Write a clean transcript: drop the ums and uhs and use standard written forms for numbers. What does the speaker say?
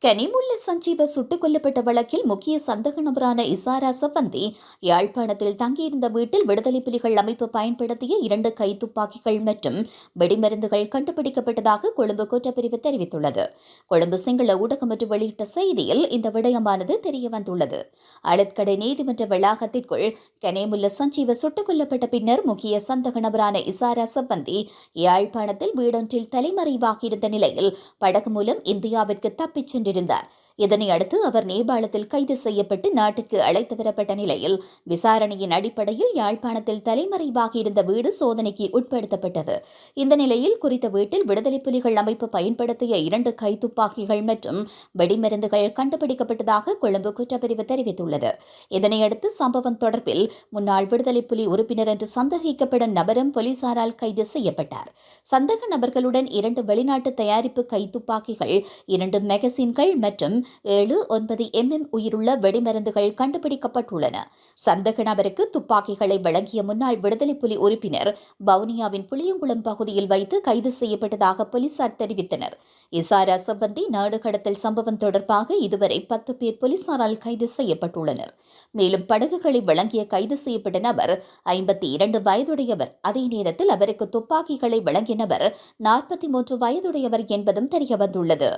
கனிமுல்ல சஞ்சீவ சுட்டுக் கொல்லப்பட்ட வழக்கில் முக்கிய சந்தக நபரான இசாரா சம்பந்தி யாழ்ப்பாணத்தில் தங்கியிருந்த வீட்டில் விடுதலை புலிகள் அமைப்பு பயன்படுத்திய 2 கைத்துப்பாக்கிகள் மற்றும் வெடிமருந்துகள் கண்டுபிடிக்கப்பட்டதாக கொழும்பு குற்றப்பிரிவு தெரிவித்துள்ளது. கொழும்பு சிங்கள ஊடகம் ஒன்று வெளியிட்ட செய்தியில் இந்த விடயமானது தெரியவந்துள்ளது. அழுத்கடை நீதிமன்ற வளாகத்திற்குள் கனிமுல்ல சஞ்சீவ சுட்டுக் கொல்லப்பட்ட பின்னர் முக்கிய சந்தக நபரான இசாரா சம்பந்தி யாழ்ப்பாணத்தில் வீடொன்றில் தலைமறைவாகியிருந்த நிலையில் படகு மூலம் இந்தியாவிற்கு தப்பிச் சென்றார். இதனை அடுத்து அவர் நேபாளத்தில் கைது செய்யப்பட்டு நாட்டுக்கு அழைத்து வரப்பட்ட நிலையில் விசாரணையின் அடிப்படையில் யாழ்ப்பாணத்தில் தலைமறைவாக இருந்த வீடு சோதனைக்கு உட்படுத்தப்பட்டது. இந்த நிலையில் குறித்த வீட்டில் விடுதலை புலிகள் அமைப்பு பயன்படுத்திய 2 கைத்துப்பாக்கிகள் மற்றும் வெடிமருந்துகள் கண்டுபிடிக்கப்பட்டதாக கொழும்பு குற்றப்பிரிவு தெரிவித்துள்ளது. இதனையடுத்து சம்பவம் தொடர்பில் முன்னாள் விடுதலை புலி உறுப்பினர் என்று சந்தேகிக்கப்படும் நபரும் போலீசாரால் கைது செய்யப்பட்டார். சந்தேக நபர்களுடன் 2 வெளிநாட்டு தயாரிப்பு கைத்துப்பாக்கிகள், 2 மெகசின்கள் மற்றும் 7-9 mm உயிருள்ள வெடிமருந்துகள் கண்டுபிடிக்கப்பட்டுள்ளன. சந்தேக நபருக்கு துப்பாக்கிகளை வழங்கிய முன்னாள் விடுதலை புலி உறுப்பினர் வவுனியாவின் புளியங்குளம் பகுதியில் வைத்து கைது செய்யப்பட்டதாக போலீசார் தெரிவித்தனர். இசாரா சம்பந்தி நாடு கடத்தல் சம்பவம் தொடர்பாக இதுவரை 10 பேர் போலீசாரால் கைது செய்யப்பட்டுள்ளனர். மேலும் படகுகளை வழங்கிய கைது செய்யப்பட்ட நபர் 52 வயதுடையவர். அதே நேரத்தில் அவருக்கு துப்பாக்கிகளை வழங்கிய நபர் 43 வயதுடையவர் என்பதும் தெரியவந்துள்ளது.